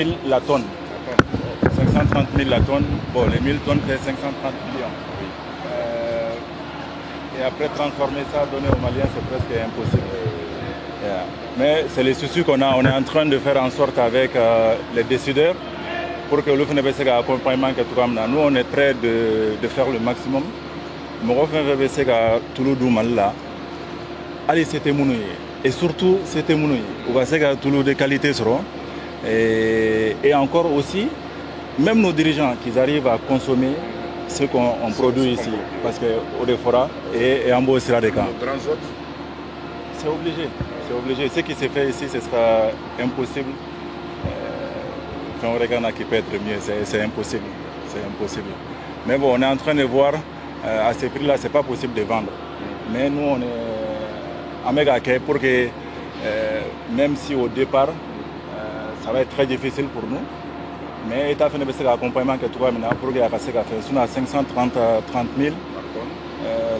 000 la tonne. 530 000 la tonne. Bon, les 1000 tonnes, c'est 530 millions. Et après, transformer ça, donner aux Maliens, c'est presque impossible. Mais c'est les soucis qu'on a. On est en train de faire en sorte avec les décideurs pour que le FNBC accompagnement que tout nous, on est prêt de faire le maximum. Mais le FNBC Touloudou Malila, allez, c'était mounoué. Et surtout, c'était mounoué. On va dire que Touloudou de qualité seront. Et encore aussi, même nos dirigeants qui arrivent à consommer ce qu'on produit ici, parce qu'au Defora et en Beau sera des camps. C'est obligé, c'est obligé. Ce qui s'est fait ici, ce sera impossible. Quand on regarde qui peut être mieux, c'est impossible. C'est impossible. Mais bon, on est en train de voir, à ces prix-là, c'est pas possible de vendre. Mais nous, on est à méga pour que, même si au départ, ça va être très difficile pour nous, mais l'État fait un accompagnement que tout va maintenant pour que la casse fait à 530 000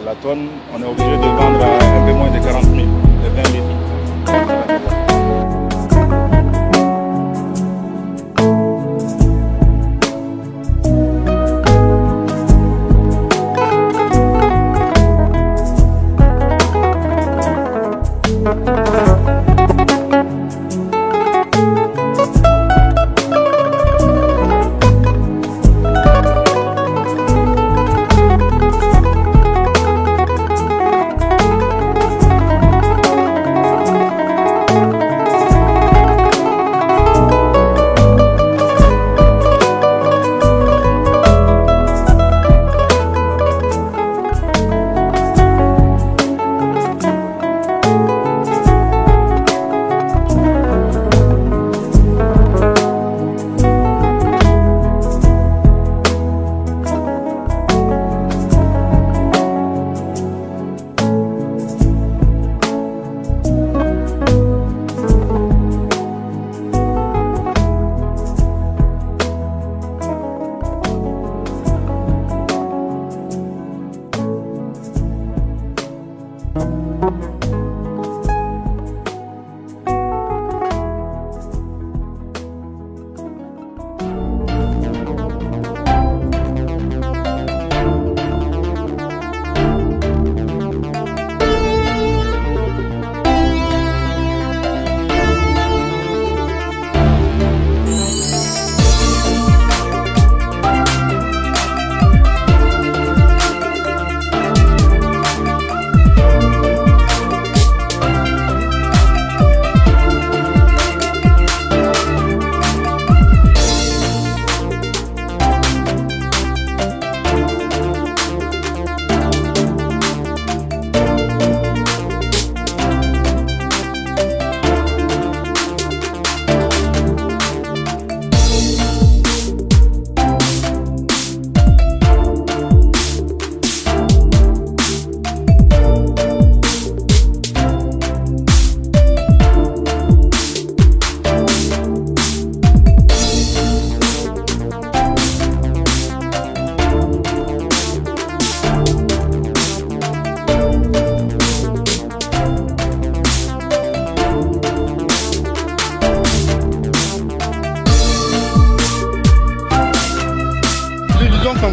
la tonne, on est obligé de vendre à un peu moins de 40 000, de 20 litres.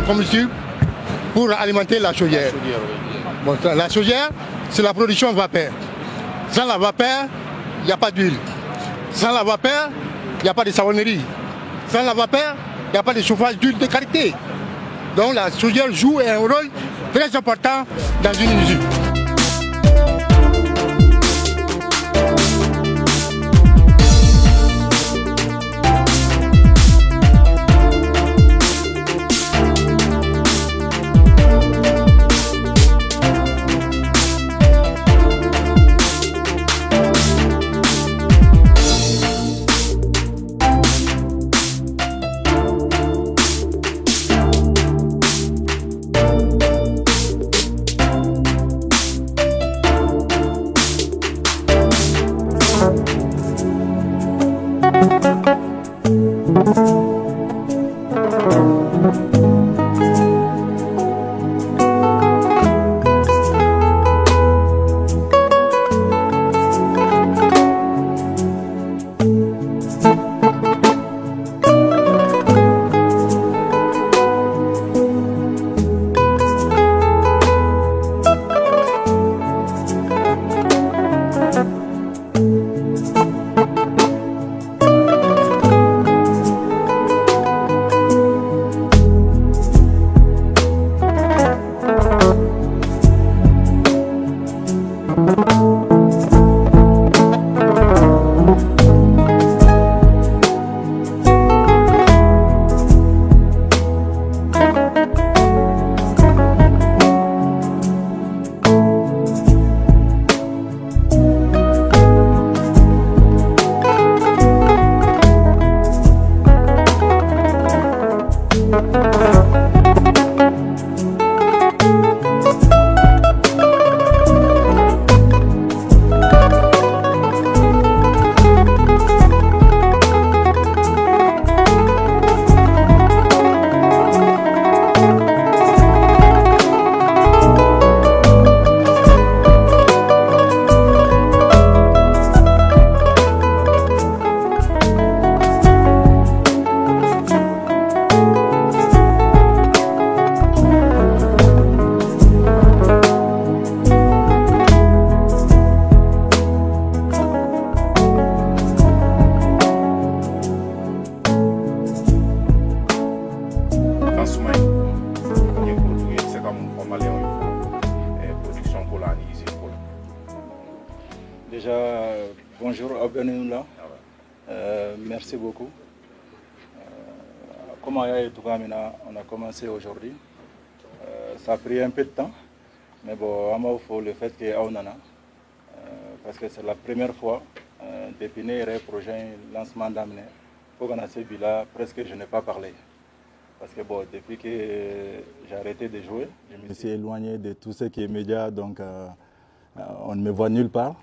Combustible pour alimenter la chaudière. Bon, la chaudière, c'est la production de vapeur. Sans la vapeur, il n'y a pas d'huile. Sans la vapeur, il n'y a pas de savonnerie. Sans la vapeur, il n'y a pas de chauffage d'huile de qualité. Donc la chaudière joue un rôle très important dans une usine. Déjà, bonjour, bienvenue là. Merci beaucoup. Comme on a commencé aujourd'hui, ça a pris un peu de temps, mais bon, il faut le fait que parce que c'est la première fois depuis le projet lancement d'amener. Pour qu'on a ce là presque je n'ai pas parlé. Parce que bon, depuis que j'ai arrêté de jouer, je me suis éloigné de tout ce qui est média, donc on ne me voit nulle part.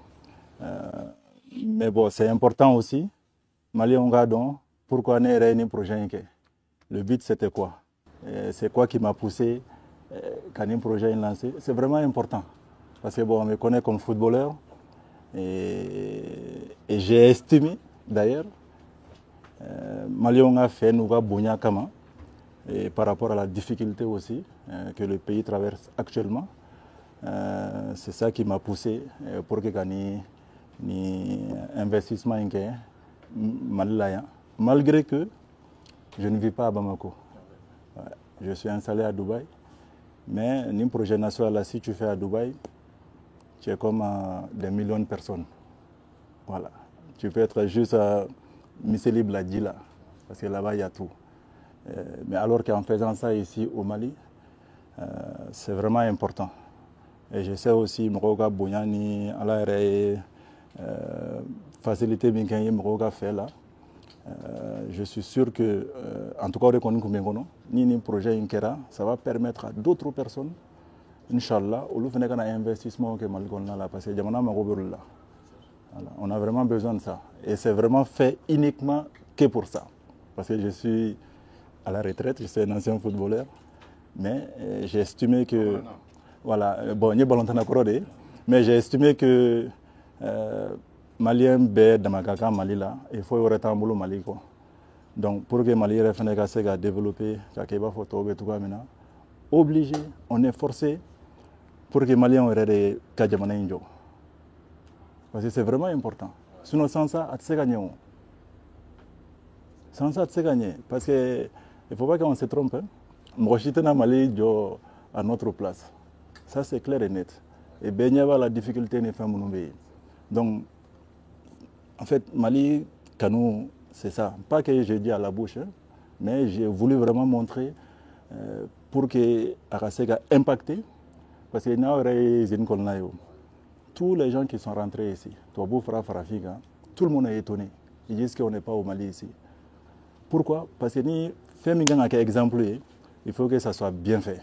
Mais bon, c'est important aussi. Mali Ongadon, pourquoi on est un projet? Le but c'était quoi? C'est quoi qui m'a poussé quand un projet est lancé? C'est vraiment important. Parce que bon, on me connaît comme footballeur. Et j'ai estimé d'ailleurs, Mali Onga fait nous va Bonya Kama. Et par rapport à la difficulté aussi que le pays traverse actuellement, c'est ça qui m'a poussé pour que gagner investissement malgré que je ne vis pas à Bamako. Je suis installé à Dubaï, mais un projet national là, si tu fais à Dubaï, tu es comme des millions de personnes. Voilà. Tu peux être juste à Miseli Bladila, parce que là-bas il y a tout. Mais alors qu'en faisant ça ici au Mali, c'est vraiment important. Et je sais aussi Mroga Bouyani, facilité Mroga fait là. Je suis sûr que, en tout cas, ni projet Inkera, ça va permettre à d'autres personnes, Inch'Allah, au lieu de investissement que Malgona là, parce que on a vraiment besoin de ça. Et c'est vraiment fait uniquement que pour ça. Parce que je suis à la retraite, je suis un ancien footballeur, mais j'ai estimé que, voilà, bon, mais j'ai estimé que Malien B Damakaka Mali là, il faut y avoir Mali quoi. Donc pour que Mali refasse à développer, obligé, on est forcé pour que Mali ait des Kadjamanaïnjo. Parce que c'est vraiment important. Sinon sans ça, c'est gagné. Sans ça, c'est gagné. Parce que il ne faut pas qu'on se trompe. Moi, je suis Mali à notre place. Ça, c'est clair et net. Et bien, il y a la difficulté de faire mon pays. Donc, en fait, Mali, Kanou, c'est ça. Pas que j'ai dit à la bouche, mais j'ai voulu vraiment montrer pour que Arasega impacté. Parce que tous les gens qui sont rentrés ici, tout le monde est étonné. Ils disent qu'on n'est pas au Mali ici. Pourquoi? Parce que ni faire un exemple, il faut que ça soit bien fait.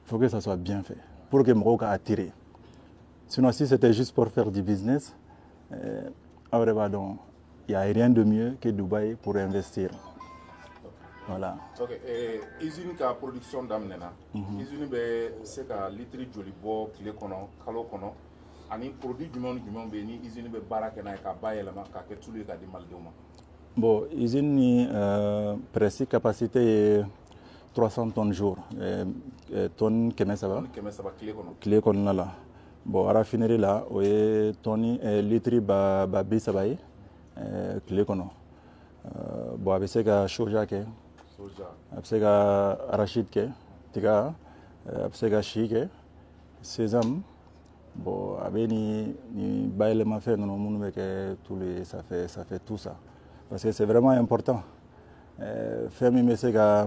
Il faut que ça soit bien fait pour que Mroka attire. Sinon, si c'était juste pour faire du business, il n'y a rien de mieux que Dubaï pour investir. Voilà. Ok. Usine qui a production d'amnena. Usine c'est que litre joli bo kile kono kalo kono. Ani produit du monde beni usine be baraka na ka bayelama ka ke tulu ka di malduma. Bon, usine presque capacité 300 tonnes jour. Tonnes keme ça va clé kono là. Bon, à raffinerie là, ouais tonnes litre ba bisabaye clé kono. Bon, avec ça que soja ke après arachide ke tika après chi ke sésame Bon, avec ni baillement fait, ça fait tout ça. Parce que c'est vraiment important. Faire mes messages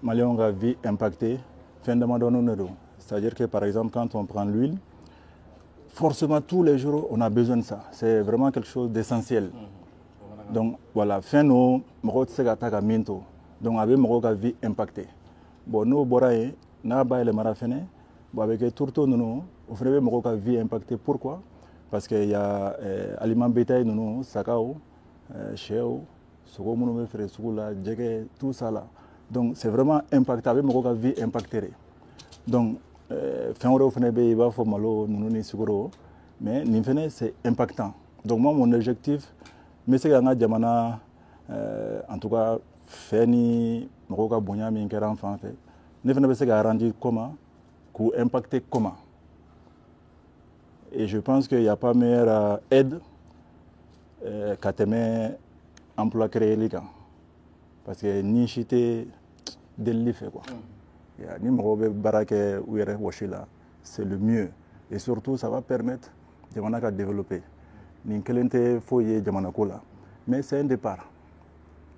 Maliens a vie impactée, c'est-à-dire que par exemple quand on prend l'huile, forcément tous les jours on a besoin de ça. C'est vraiment quelque chose d'essentiel. Donc voilà, fin nous, donc avec ma vie impactée. Bon, nous boraye, n'a pas le marafene, bon avec tout le nous, on ferait ma vie impactée. Pourquoi? Parce qu'il y a aliments bétail nous, sakao, chèo, tout ça là. Donc c'est vraiment impacté avec ma vie impactée. Donc mais c'est impactant. Donc moi mon objectif, mais c'est en tout cas faire ni maroka bonya mi nkera enfant fait. Ne venez pas rendre comment, pour impacter comment. Et je pense qu'il n'y a pas meilleure aide qu'à t'aimer emploi créé les gars. Parce que ni chité de l'effet quoi. Ni marobe barake ou là, c'est le mieux. Et surtout ça va permettre de développer. Ni kelente foyer jamanakola. Mais c'est un départ.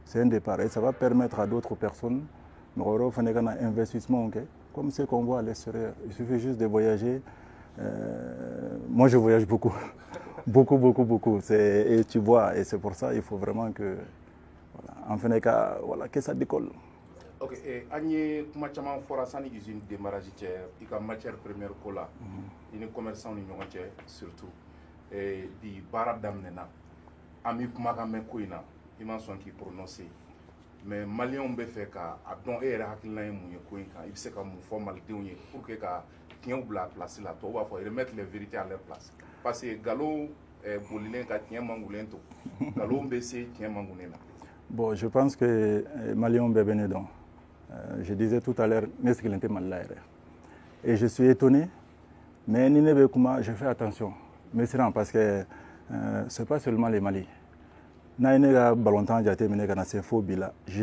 C'est un départ et ça va permettre à d'autres personnes de faire un investissement comme ce qu'on voit à l'extérieur. Il suffit juste de voyager. Moi je voyage beaucoup. beaucoup. Et tu vois, et c'est pour ça qu'il faut vraiment que, voilà, que ça décolle. Ok, et Agnès, comment tu as fait une usine de démarrage, il y a matière première cola, il y a un commerçant surtout, et des barres d'amnena, ami Kumagame Kouina, il m'a son qui prononcé. Mais Malien on be fait qu'à don et hakilna mouye Kouinka, il sait comme formal déouye pour que tient ou la place là, toi va remettre les vérités à leur place. Parce que Galo Bolinen ka tient Mangoulento, Galo Mbessé tient Mangoulena. Bon, je pense que Malien Bébenedon. Je disais tout à l'heure, et je suis étonné, mais je fais attention. Mais c'est parce que ce n'est pas seulement les Mali. Je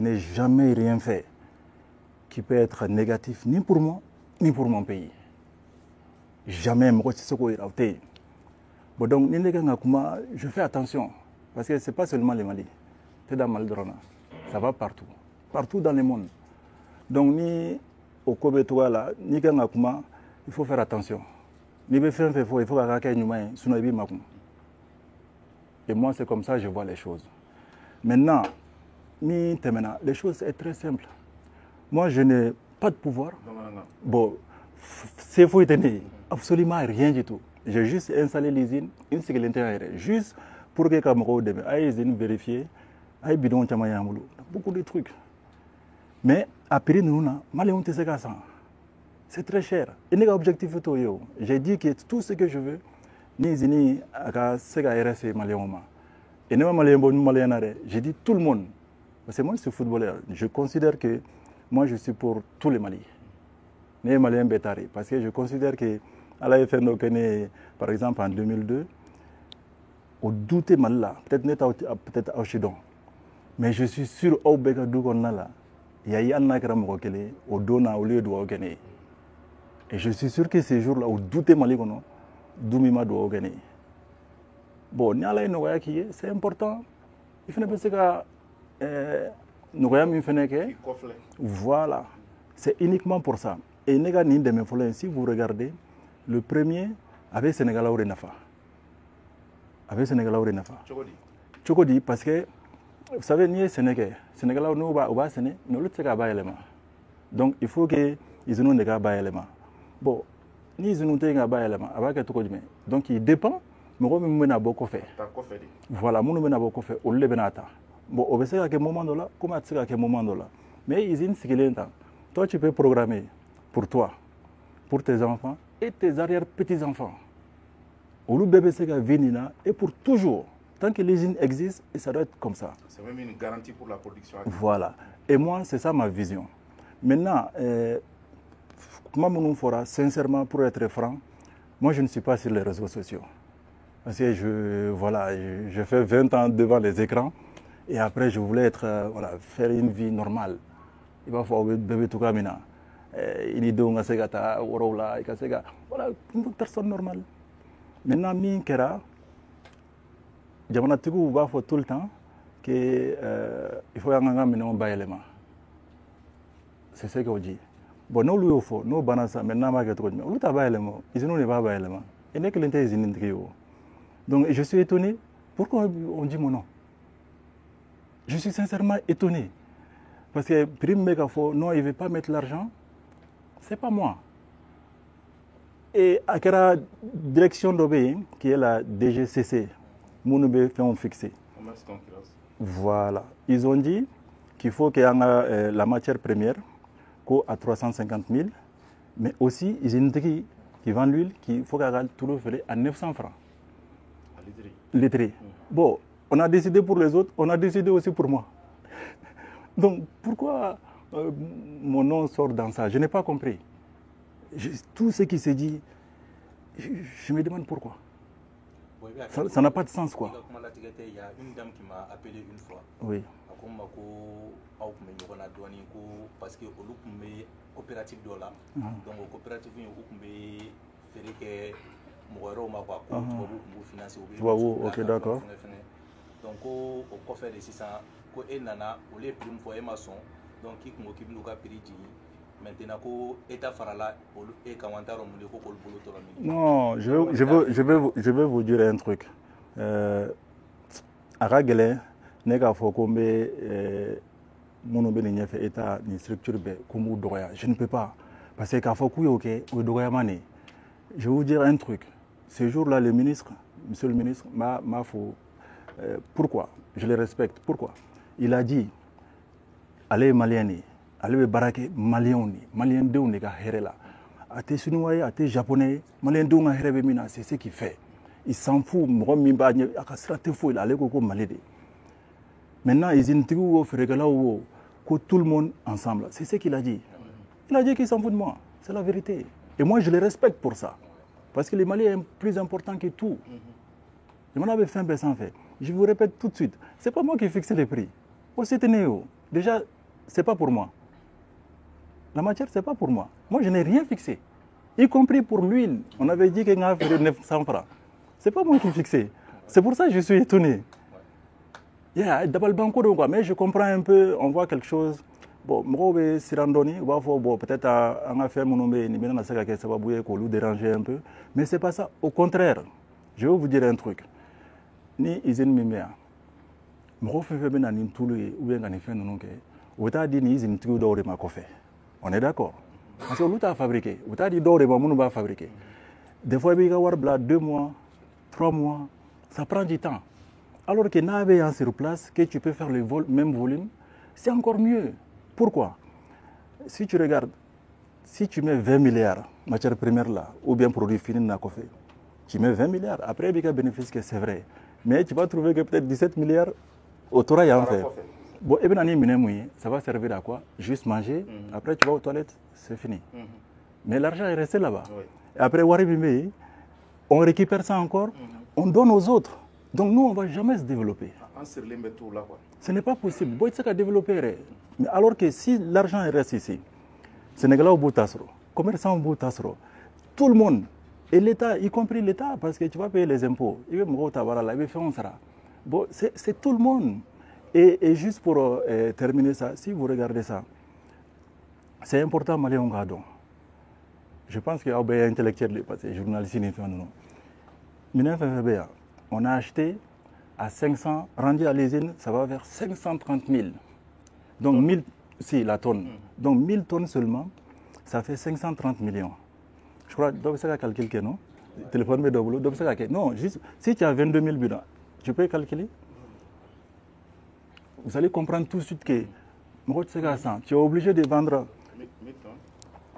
n'ai jamais rien fait qui peut être négatif ni pour moi, ni pour mon pays. Jamais. Donc, je fais attention, parce que ce n'est pas seulement les Mali. C'est dans Maldrona. Ça va partout. Partout dans le monde. Donc, ni au Kobe là, ni Gangakuma, il faut faire attention. Ni il faut que et moi, c'est comme ça que je vois les choses. Maintenant, les choses sont très simples. Moi, je n'ai pas de pouvoir. Bon, c'est faux, absolument rien du tout. J'ai juste installé l'usine, une sécurité aérienne, juste pour que l'usine vérifie, beaucoup de trucs. Mais après nous, c'est très cher. Et les objectifs, j'ai dit que tout ce que je veux, j'ai dit tout le monde. Parce que moi, je suis footballeur. Je considère que moi, je suis pour tous les Mali. Les Maliens bétarés. Parce que je considère que, par exemple, en 2002, au douté Malila, peut-être au Chidon. Mais je suis sûr au Bégadougonala, il y a un akram au Dona au lieu de Wagane. Et je suis sûr que ces jours-là, au douté Maligono, Doumima doit gagner. Bon, c'est important. Il faut que voilà. C'est uniquement pour ça. Et si vous regardez, le premier avec Sénégal au Renafa. Avec Sénégal au Renafa. Chokodi, parce que vous savez, ni Sénégal, Sénégal au bas, nous le savons. Donc il faut que ils nous n'aient pas élément. Bon, ni ils nous n'aient pas élément. Donc il dépend. Mais on a beaucoup fait. Voilà, on a beaucoup fait. On l'a benata. Bon, on sait à quel moment là, comment tu sais à quel moment là. Mais ils ont ce toi, tu peux programmer pour toi, pour tes enfants et tes arrière-petits-enfants. Au lieu bébé c'est venir et pour toujours. Tant que l'usine existe, et ça doit être comme ça. C'est même une garantie pour la production. Voilà. Et moi, c'est ça ma vision. Maintenant, comment on fera, sincèrement, pour être franc, moi, je ne suis pas sur les réseaux sociaux. Parce que je fais 20 ans devant les écrans et après je voulais faire une vie normale. Il va falloir bébé tout comme il Voilà, une personne normale. Maintenant, Minkera, Diamanatikou va faire tout le temps qu'il faut un baillement. C'est ce qu'on dit. Bon, nous, lui, il faut, nous, Banasa, maintenant, ma gueule, nous, t'as baillement. Ils n'ont pas baillement. Et n'est que l'intérêt, donc, je suis étonné. Pourquoi on dit mon nom? Je suis sincèrement étonné. Parce que Prime Megafo, non, il ne veut pas mettre l'argent. Ce n'est pas moi. Et à la direction d'Obé, qui est la DGCC, Mounoubé fait un fixé. Voilà. Ils ont dit qu'il faut qu'il y ait la matière première à 350 000, mais aussi ils ont dit qu'ils vendent l'huile, qu'il faut qu'il y ait tout le fait à 900 francs. Litre. Bon, on a décidé pour les autres, on a décidé aussi pour moi. Donc pourquoi mon nom sort dans ça? Je n'ai pas compris. Tout ce qui s'est dit, je me demande pourquoi. Ça n'a pas de sens, quoi. Il y a une dame qui m'a appelé une fois. Oui. Parce que le coopérative de là, donc le coopérative fait que ok, d'accord. Donc au coffre de 600, et nana, au les primes fois maçon, donc qui m'occupe de la prix. Maintenant, non, je vais vous dire un truc. Aragele, nega fokombe, monobé n'y fait état ni structure comme doya. Je ne peux pas parce que kafoku ok, ou doya mané. Je vais vous dire un truc. Ce jour-là, le ministre, monsieur le ministre, m'a faut. Pourquoi? Je le respecte. Pourquoi? Il a dit, allez maliani. Allez barake malien de on est herela. Até chinois, até japonais, malien de on a herebe c'est ce qu'il fait. Il s'en fout, moi mimba akasrate fou il allait koko malade. Maintenant ils intriguent au fregala que tout le monde ensemble. C'est ce qu'il a dit. Il a dit qu'il s'en fout de moi. C'est la vérité. Et moi je le respecte pour ça. Parce que les Maliens sont plus importants que tout. Je m'en avais fait un peu sans fait. Je vous répète tout de suite. C'est pas moi qui ai fixé les prix. Déjà, c'est pas pour moi. La matière, ce n'est pas pour moi. Moi, je n'ai rien fixé. Y compris pour l'huile. On avait dit qu'il y avait 900 francs. Ce n'est pas moi qui ai fixé. C'est pour ça que je suis étonné. Mais je comprends un peu, on voit quelque chose. Bon, peut-être on a fait mon nom, ça va bouiller, qu'on nous déranger un peu. Mais ce n'est pas ça. Au contraire, je vais vous dire un truc. Ni izin mimea. Mro fait bien à n'intouler ou bien à n'effet non que. Ou t'as dit ni izin tu d'or ma coffee. On est d'accord. Parce que l'outil a fabriqué. Ou t'as dit d'or et mon va fabriquer. Des fois il y a avoir 2 mois, 3 mois, ça prend du temps. Alors que n'avait un sur place que tu peux faire le même volume, c'est encore mieux. Pourquoi? Si tu regardes, si tu mets 20 milliards matière première là, ou bien produit fini dans la coffee, tu mets 20 milliards. Après, il y a un bénéfice que c'est vrai. Mais tu vas trouver que peut-être 17 milliards au Torah, il y a un fait. Bon, ça va servir à quoi? Juste manger. Après, tu vas aux toilettes, c'est fini. Mais l'argent est resté là-bas. Oui. Après, on récupère ça encore, on donne aux autres. Donc nous, on ne va jamais se développer. Ce n'est pas possible. Mais alors que si l'argent reste ici, Sénégalais au bout tasro, commerçants au bout tasro, tout le monde, et l'État, y compris l'État, parce que tu vas payer les impôts, bon, c'est tout le monde. Et juste pour terminer ça, si vous regardez ça, c'est important, Malien Gadon. Je pense qu'il y a un intellectuel, parce que journaliste, on a acheté à 500, rendu à l'usine, ça va vers 530 000. Donc 1000, si, la tonne. Donc 1000 tonnes seulement, ça fait 530 millions. Je crois, donc c'est calculer, non? Téléphone me double, donc c'est non, juste, si tu as 22 000 bidons, tu peux calculer? Vous allez comprendre tout de suite que tu es obligé de vendre.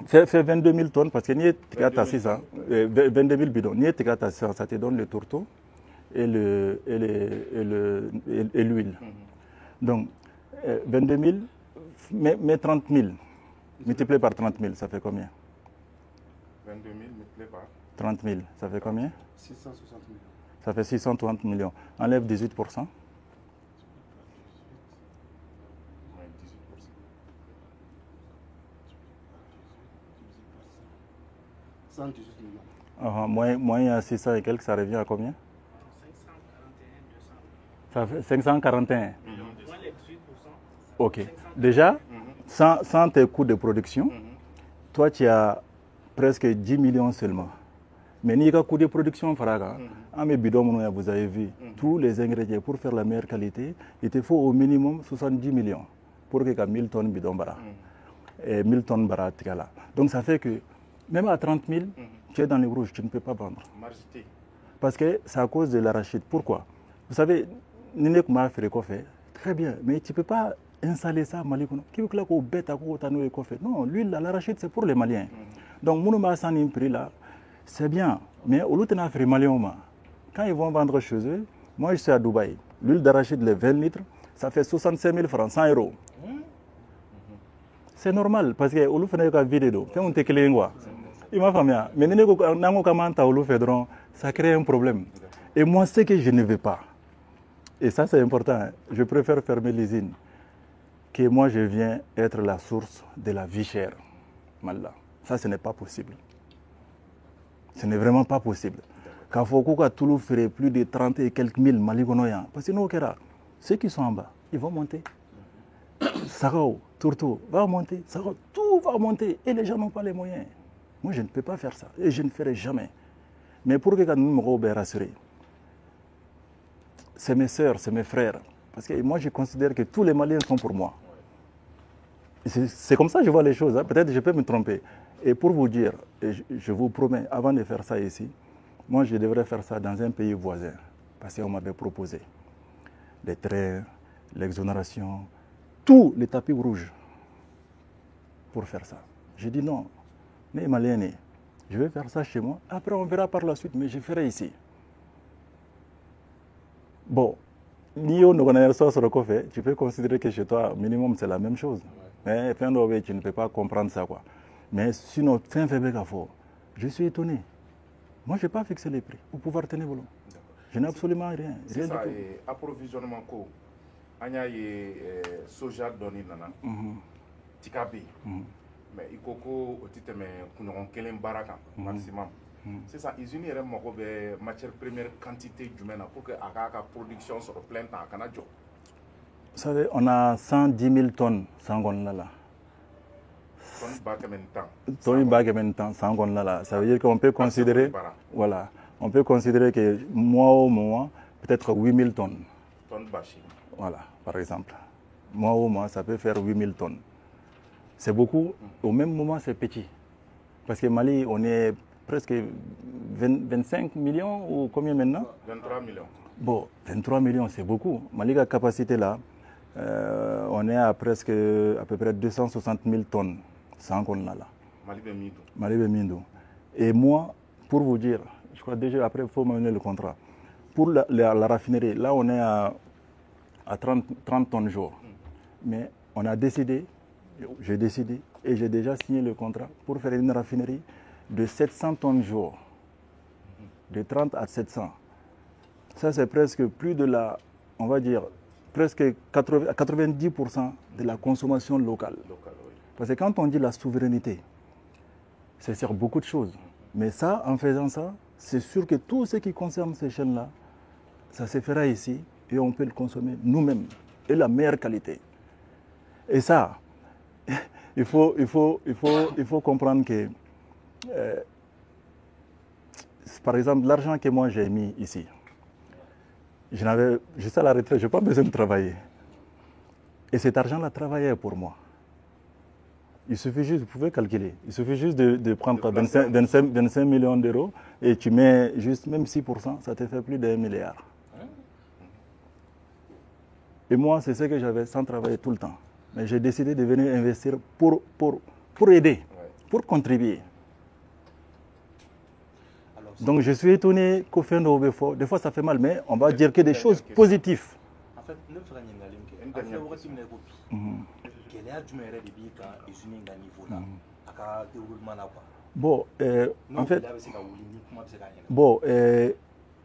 Fais 22 000 tonnes parce que ni 22 000 bidons, ni ça te donne le tourteau et l'huile. Donc 22 000, mais 30 000, multiplié par 30 000, ça fait combien? 22 000 multiplié par 30 000, ça fait combien? 660 millions. Ça fait 630 millions. Enlève 18%. 118 millions. Moyen à 600 et quelques, ça revient à combien? 541, 200. Ça fait 541. Ok. Déjà, sans tes coûts de production, toi, tu as presque 10 millions seulement. Mais il y a coût de production, vous avez vu, tous les ingrédients pour faire la meilleure qualité, il te faut au minimum 70 millions pour que tu aies 1000 tonnes bidon bara. Et 1000 tonnes bara. Donc ça fait que même à 30 000, tu es dans les rouges, tu ne peux pas vendre. Parce que c'est à cause de l'arachide. Pourquoi? Vous savez, Ninek m'a fait très bien, mais tu ne peux pas installer ça Malikono. Non, l'huile, l'arachide, c'est pour les Maliens. Donc, Mounouma Sanin prix là, c'est bien. Mais au lieu de Malien, quand ils vont vendre chez eux, moi je suis à Dubaï, l'huile d'arachide, les 20 litres, ça fait 65 000 francs, 100 euros. C'est normal, parce que au lieu de faire vidéo, fait un téléngua. Il m'a fait bien. Mais ça crée un problème. Et moi, c'est que je ne veux pas. Et ça, c'est important. Je préfère fermer l'usine que moi, je viens être la source de la vie chère. Ça, ce n'est pas possible. Ce n'est vraiment pas possible. Quand Fokouka Toulou ferait plus de 30 et quelques mille Maligonoyens, parce que nous, ceux qui sont en bas, ils vont monter. Sarao, Tourtou, va monter. Sarao, tout va monter. Et les gens n'ont pas les moyens. Moi, je ne peux pas faire ça. Et je ne ferai jamais. Mais pour que nous me rassurer, c'est mes sœurs, c'est mes frères. Parce que moi, je considère que tous les Maliens sont pour moi. C'est comme ça que je vois les choses. Hein. Peut-être que je peux me tromper. Et pour vous dire, je vous promets, avant de faire ça ici, moi, je devrais faire ça dans un pays voisin. Parce qu'on m'avait proposé les trains, l'exonération, tous les tapis rouges pour faire ça. J'ai dit non, les Maliens, je vais faire ça chez moi. Après, on verra par la suite, mais je ferai ici. Bon, tu peux considérer que chez toi, minimum, c'est la même chose. Mais fin de tu ne peux pas comprendre ça, quoi. Mais sinon, je suis étonné. Moi, je n'ai pas fixé les prix pour pouvoir tenir volume. Je n'ai absolument rien. C'est ça, approvisionnement, il y a soja donné, tikabi. Mais il faut que maximum. C'est ça, ils ont une matière première quantité humaine pour que la production soit pleine dans le Canada. Vous savez, on a 110 000 tonnes sangon là. Tonnes là. Ça veut dire qu'on peut considérer, voilà, on peut considérer que mois au mois, peut-être 8 000 tonnes. Voilà, par exemple. Mois au mois, ça peut faire 8 000 tonnes. C'est beaucoup, au même moment, c'est petit. Parce que Mali, on est presque 25 millions ou combien maintenant? 23 millions. Bon, 23 millions, c'est beaucoup. Mali, la capacité là, on est à presque à peu près 260 000 tonnes. Sans qu'on l'a là. Mali Bemindou. Et moi, pour vous dire, je crois déjà après, il faut mener le contrat. Pour la raffinerie, là, on est à 30 tonnes jour. Mais on a décidé, j'ai décidé, et j'ai déjà signé le contrat pour faire une raffinerie de 700 tonnes jour. De 30 à 700. Ça, c'est presque plus de la, on va dire, presque 90% de la consommation locale. Parce que quand on dit la souveraineté, c'est sur beaucoup de choses. Mais ça, en faisant ça, c'est sûr que tout ce qui concerne ces chaînes-là, ça se fera ici et on peut le consommer nous-mêmes et la meilleure qualité. Et ça, il faut comprendre que, par exemple, l'argent que moi j'ai mis ici, j'étais à la retraite, je n'ai pas besoin de travailler. Et cet argent-là travaillait pour moi. Il suffit juste, vous pouvez calculer, il suffit juste de prendre 25 millions d'euros et tu mets juste même 6%, ça te fait plus d'1 milliard. Et moi, c'est ce que j'avais sans travailler tout le temps. Mais j'ai décidé de venir investir pour aider, pour contribuer. Donc je suis étonné qu'au fin de des fois ça fait mal, mais on va dire que des choses positives. En fait,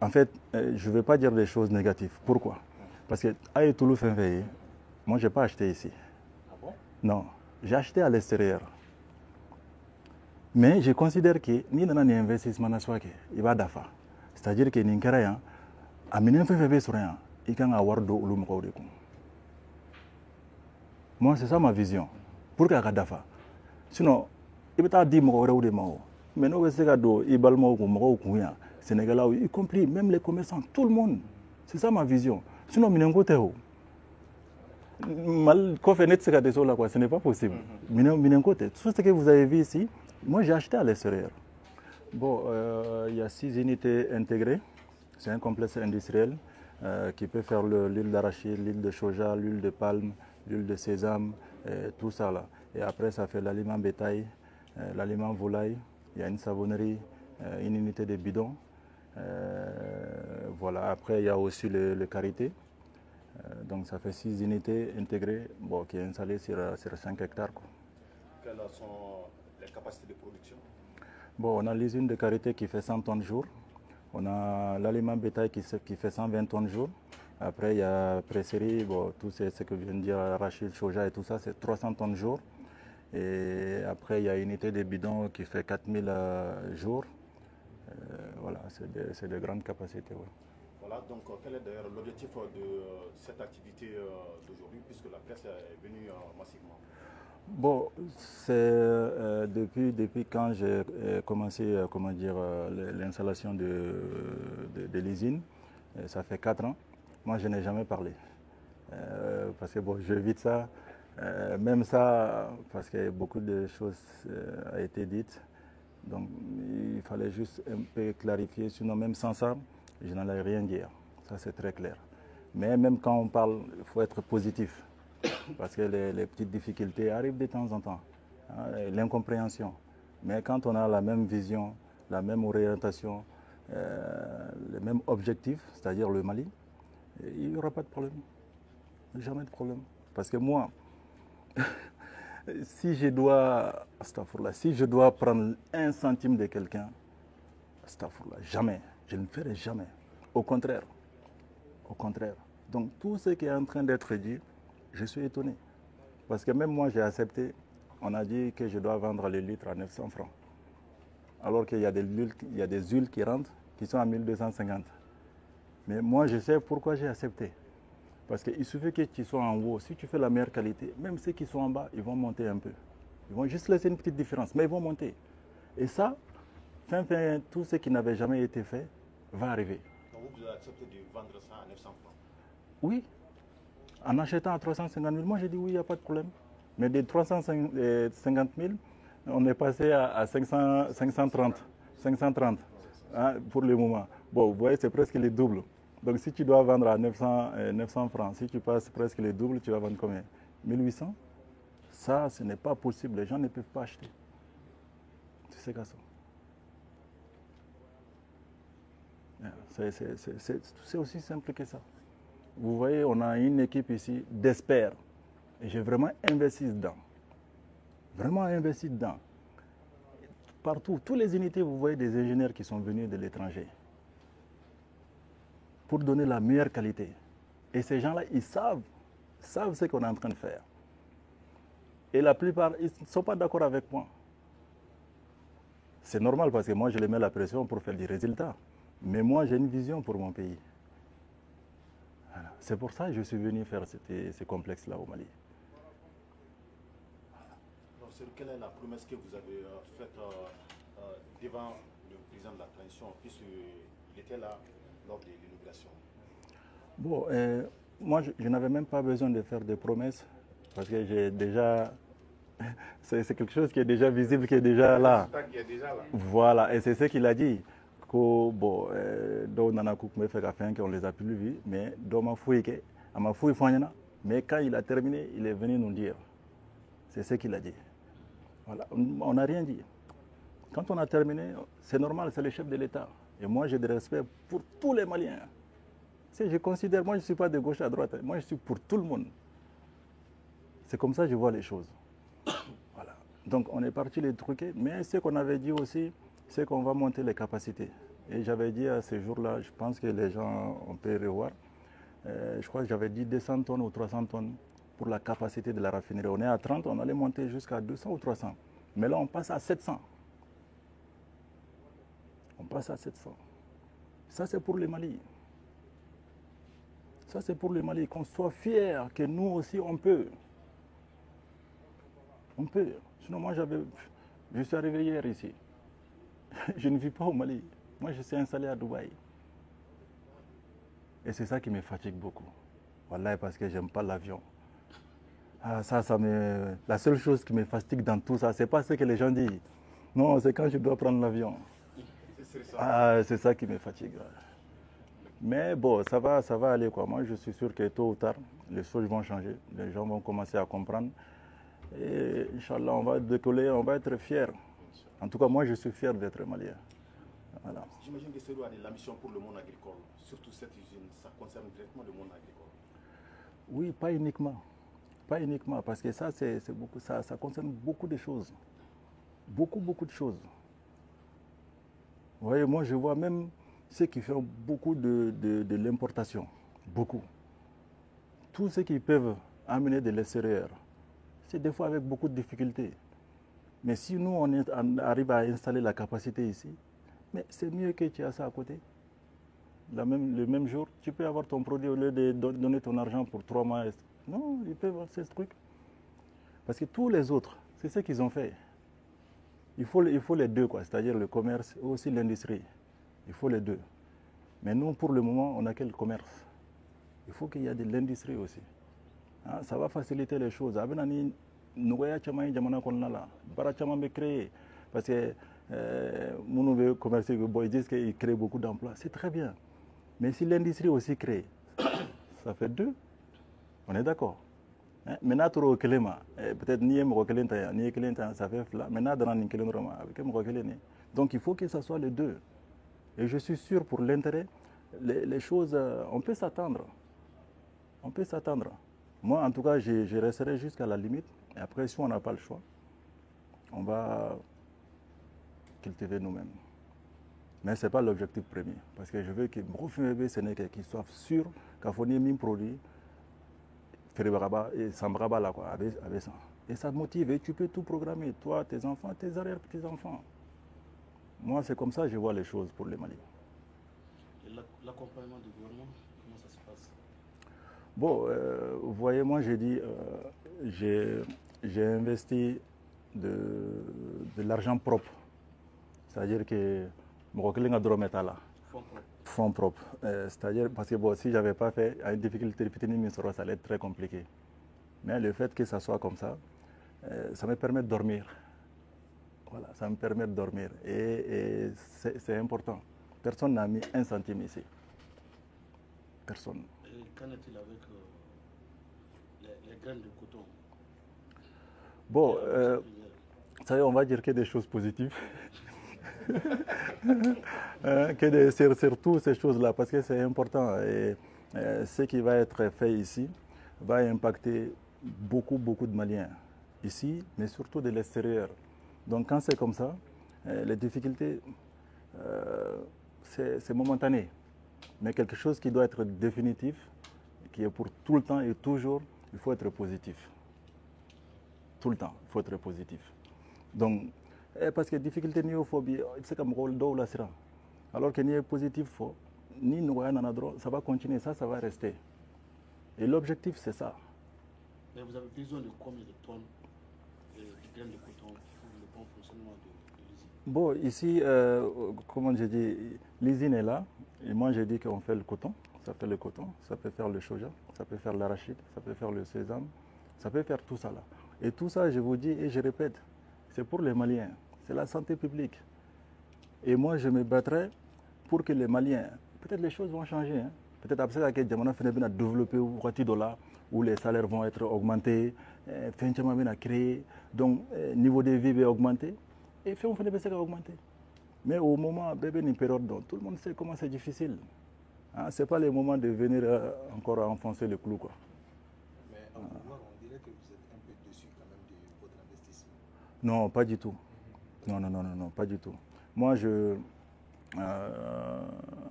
en fait, je ne vais pas dire des choses négatives. Pourquoi? Parce que Aïtoulou Fenveye, moi je n'ai pas acheté ici. Ah bon? Non, j'ai acheté à l'extérieur. Mais je considère que ni dans un investissement, il va d'affaire. C'est-à-dire que Ninkara, à minen fait sur rien, il can avoir d'eau ou moi, c'est ça ma vision. Pour qu'il y ait d'affaires. Sinon, il peut dire que des mots. Mais nous, c'est que il balmo ou Sénégalais, y compris même les commerçants, tout le monde. C'est ça ma vision. Sinon, ce n'est pas possible. Tout ce que vous avez vu ici, moi j'ai acheté à l'extérieur. Bon, il y a 6 unités intégrées. C'est un complexe industriel qui peut faire l'huile d'arachide, l'huile de soja, l'huile de palme, l'huile de sésame, tout ça là. Et après, ça fait l'aliment bétail, l'aliment volaille. Il y a une savonnerie, une unité de bidon. Voilà. Après, il y a aussi le karité. Donc ça fait 6 unités intégrées qui est installées sur 5 hectares. Quoi. Quelles sont les capacités de production? Bon, on a l'usine de karité qui fait 100 tonnes jour. On a l'aliment bétail qui fait 120 tonnes jour. Après, il y a presserie, tout ce que je viens de dire, arachide, soja et tout ça, c'est 300 tonnes jour. Et après, il y a une unité de bidon qui fait 4000 jours. Voilà, c'est de grandes capacités. Ouais. Voilà, donc quel est d'ailleurs l'objectif de cette activité d'aujourd'hui, puisque la presse est venue massivement? Bon, c'est depuis quand j'ai commencé l'installation de l'usine, ça fait 4 ans. Moi, je n'ai jamais parlé. Parce que je vis ça, même ça, parce que beaucoup de choses ont été dites. Donc, il fallait juste un peu clarifier. Sinon, même sans ça, je n'allais rien dire. Ça, c'est très clair. Mais même quand on parle, il faut être positif. Parce que les petites difficultés arrivent de temps en temps. Hein, l'incompréhension. Mais quand on a la même vision, la même orientation, le même objectif, c'est-à-dire le Mali, il n'y aura pas de problème. Jamais de problème. Parce que moi, si je dois prendre 1 centime de quelqu'un, jamais. Je ne le ferai jamais. Au contraire. Au contraire. Donc tout ce qui est en train d'être dit, je suis étonné. Parce que même moi, j'ai accepté. On a dit que je dois vendre les litres à 900 francs. Alors qu'il y a des huiles qui rentrent qui sont à 1250. Mais moi, je sais pourquoi j'ai accepté. Parce qu'il suffit que tu sois en haut. Si tu fais la meilleure qualité, même ceux qui sont en bas, ils vont monter un peu. Ils vont juste laisser une petite différence, mais ils vont monter. Et ça, tout ce qui n'avait jamais été fait va arriver. Donc vous avez accepté de vendre ça à 900 francs? Oui. En achetant à 350 000, moi j'ai dit oui, il n'y a pas de problème. Mais des 350 000, on est passé à 530 hein, pour le moment. Bon, vous voyez, c'est presque le double. Donc si tu dois vendre à 900 francs, si tu passes presque le double, tu vas vendre combien? 1800? Ça, ce n'est pas possible. Les gens ne peuvent pas acheter. C'est ça. C'est aussi simple que ça. Vous voyez, on a une équipe ici d'experts. Et j'ai vraiment investi dedans. Vraiment investi dedans. Partout, toutes les unités, vous voyez des ingénieurs qui sont venus de l'étranger pour donner la meilleure qualité. Et ces gens-là, ils savent ce qu'on est en train de faire. Et la plupart, ils ne sont pas d'accord avec moi. C'est normal parce que moi, je les mets la pression pour faire des résultats. Mais moi, j'ai une vision pour mon pays. Voilà. C'est pour ça que je suis venu faire ce complexe-là au Mali. Quelle est la promesse que vous avez faite devant le président de la transition, puisqu'il était là lors de l'inauguration? Bon, moi, je n'avais même pas besoin de faire des promesses, parce que j'ai déjà... c'est quelque chose qui est déjà visible, qui est déjà là. Voilà, et c'est ce qu'il a dit. Que, bon, on les a plus vus, mais mais quand il a terminé, il est venu nous dire. C'est ce qu'il a dit. Voilà. On n'a rien dit. Quand on a terminé, c'est normal, c'est le chef de l'État. Et moi, j'ai du respect pour tous les Maliens. Je considère, moi, je ne suis pas de gauche à droite. Moi, je suis pour tout le monde. C'est comme ça que je vois les choses. Voilà. Donc, on est parti les truquer. Mais ce qu'on avait dit aussi, c'est qu'on va monter les capacités. Et j'avais dit à ce jour-là, je pense que les gens, on peut revoir. Je crois que j'avais dit 200 tonnes ou 300 tonnes pour la capacité de la raffinerie. On est à 30, on allait monter jusqu'à 200 ou 300. Mais là, on passe à 700. On passe à 700. Ça, c'est pour le Mali. Ça, c'est pour le Mali. Qu'on soit fiers que nous aussi, on peut. On peut. Sinon, moi, je suis arrivé hier ici. Je ne vis pas au Mali. Moi, je suis installé à Dubaï. Et c'est ça qui me fatigue beaucoup. Voilà, parce que j'aime pas l'avion. Ah, la seule chose qui me fatigue dans tout ça, c'est pas ce que les gens disent. Non, c'est quand je dois prendre l'avion. Ah, c'est ça qui me fatigue. Mais bon, ça va aller quoi. Moi, je suis sûr que tôt ou tard, les choses vont changer. Les gens vont commencer à comprendre. Et Inch'Allah, on va décoller, on va être fiers. En tout cas, moi, je suis fier d'être malien. Voilà. J'imagine que Cellou a de l'ambition pour le monde agricole. Surtout cette usine, ça concerne directement le monde agricole. Oui, pas uniquement. Pas uniquement, parce que ça, ça concerne beaucoup de choses. Beaucoup de choses. Vous voyez, moi, je vois même ceux qui font beaucoup de l'importation. Beaucoup. Tous ceux qui peuvent amener de l'extérieur, c'est des fois avec beaucoup de difficultés. Mais si nous, on arrive à installer la capacité ici, mais c'est mieux que tu aies ça à côté. Le même jour, tu peux avoir ton produit au lieu de donner ton argent pour 3 mois. Non, ils peuvent avoir ce truc. Parce que tous les autres, c'est ce qu'ils ont fait. Il faut les deux, quoi. C'est-à-dire le commerce et aussi l'industrie. Il faut les deux. Mais nous, pour le moment, on n'a que le commerce. Il faut qu'il y ait de l'industrie aussi. Hein, ça va faciliter les choses. Parce que nous commercer, ils disent qu'ils créent beaucoup d'emplois. C'est très bien. Mais si l'industrie aussi crée, ça fait 2. On est d'accord. Maintenant, peut-être ni ça fait là. Maintenant, donc il faut que ça soit les deux. Et je suis sûr pour l'intérêt, les choses, on peut s'attendre. On peut s'attendre. Moi, en tout cas, je resterai jusqu'à la limite. Et après, si on n'a pas le choix, on va cultiver nous-mêmes. Mais ce n'est pas l'objectif premier. Parce que je veux que qu'ils soient sûrs qu'à fournir mes produits, et ça. Et ça te motive et tu peux tout programmer. Toi, tes enfants, tes arrière-petits-enfants. Moi, c'est comme ça que je vois les choses pour les Mali. Et l'accompagnement du gouvernement, comment ça se passe? Bon, vous voyez, moi, j'ai dit, j'ai investi de l'argent propre. C'est-à-dire que là. Fonds propres. C'est-à-dire, parce que bon, si je n'avais pas fait, à une difficulté, ça allait être très compliqué. Mais le fait que ça soit comme ça, ça me permet de dormir. Voilà, ça me permet de dormir. Et c'est important. Personne n'a mis 1 centime ici. Personne. Et qu'en est-il avec les graines de coton? Bon, ça y est, on va dire que des choses positives. Surtout ces choses-là, parce que c'est important. Et ce qui va être fait ici va impacter beaucoup de Maliens ici, mais surtout de l'extérieur. Donc quand c'est comme ça, les difficultés, c'est momentané. Mais quelque chose qui doit être définitif, qui est pour tout le temps et toujours, il faut être positif. Tout le temps, il faut être positif. Donc, parce que difficulté néophobie, c'est comme le sera. Alors que ni positif, ni ça va continuer, ça va rester. Et l'objectif, c'est ça. Mais vous avez besoin de combien de tonnes de graines de coton pour le bon fonctionnement de l'usine? Bon, ici, comment j'ai dit, l'usine est là. Et moi, j'ai dit qu'on fait le coton. Ça fait le coton, ça peut faire le soja, ça peut faire l'arachide, ça peut faire le sésame, ça peut faire tout ça là. Et tout ça, je vous dis et je répète, c'est pour les Maliens, c'est la santé publique. Et moi, je me battrai pour que les Maliens, peut-être les choses vont changer. Hein. Peut-être après ça, on a développé où les salaires vont être augmentés, donc niveau de vie va augmenter, et on va augmenter. Mais au moment, une période dont tout le monde sait comment c'est difficile. Hein, ce n'est pas le moment de venir encore enfoncer le clou. Quoi. Mais en pouvoir, on dirait que vous êtes un peu déçu quand même de votre investissement. Non, pas du tout. Non, pas du tout. Moi,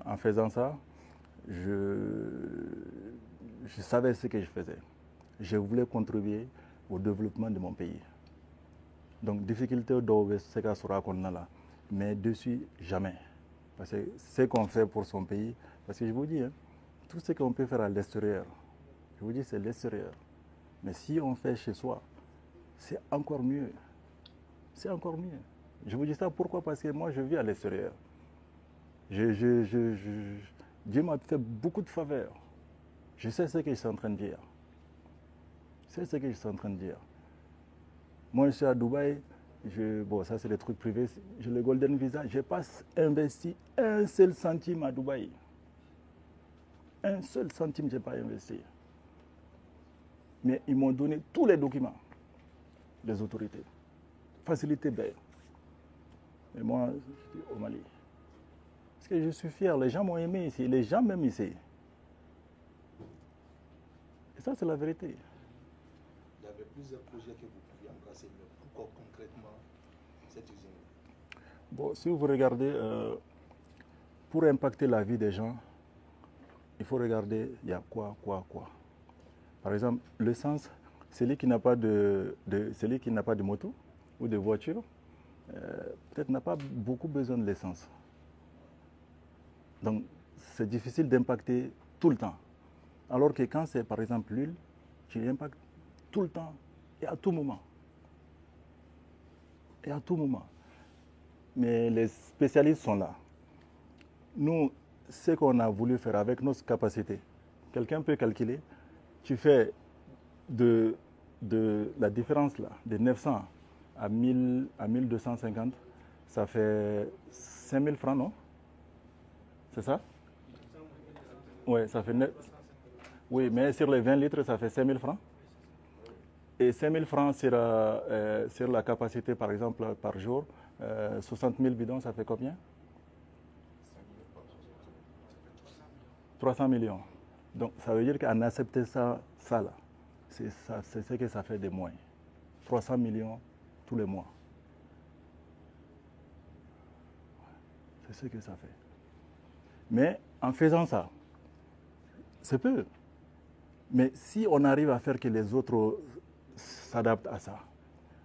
en faisant ça, je savais ce que je faisais. Je voulais contribuer au développement de mon pays. Donc, difficulté mais dessus, jamais. Parce que ce qu'on fait pour son pays, parce que je vous dis, hein, tout ce qu'on peut faire à l'extérieur, je vous dis, c'est l'extérieur. Mais si on fait chez soi, c'est encore mieux. C'est encore mieux. Je vous dis ça pourquoi? Parce que moi, je vis à l'extérieur. Dieu m'a fait beaucoup de faveurs. Je sais ce que je suis en train de dire. C'est ce que je suis en train de dire. Moi, je suis à Dubaï. Bon, ça, c'est des trucs privés. J'ai le Golden Visa. Je n'ai pas investi un seul centime à Dubaï. Un seul centime, je n'ai pas investi. Mais ils m'ont donné tous les documents, les autorités. Facilité belle. Et moi, je suis au Mali. Parce que je suis fier. Les gens m'ont aimé ici. Les gens m'aiment ici. Et ça, c'est la vérité. Il y avait plusieurs projets que vous pouviez embrasser, mais pourquoi concrètement cette usine? Bon, si vous regardez, pour impacter la vie des gens, il faut regarder, il y a quoi. Par exemple, l'essence, celui qui n'a pas de moto ou de voiture, peut-être n'a pas beaucoup besoin de l'essence. Donc, c'est difficile d'impacter tout le temps. Alors que quand c'est par exemple l'huile, tu l'impactes tout le temps et à tout moment. Et à tout moment. Mais les spécialistes sont là. Nous, ce qu'on a voulu faire avec nos capacités, quelqu'un peut calculer, tu fais de la différence là, de 900 à 1250, ça fait 5000 francs, non? C'est ça? Oui, ça fait 9. Oui, mais sur les 20 litres, ça fait 5000 francs. Et 5000 francs sur la capacité, par exemple, par jour, 60 000 bidons, ça fait combien? 300 millions. Donc, ça veut dire qu'en accepter ça là, c'est ce que ça fait de moins. 300 millions tous les mois. C'est ce que ça fait. Mais en faisant ça, c'est peu. Mais si on arrive à faire que les autres s'adaptent à ça,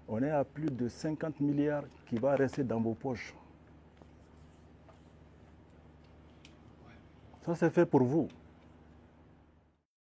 on est à plus de 50 milliards qui va rester dans vos poches. Ça, c'est fait pour vous.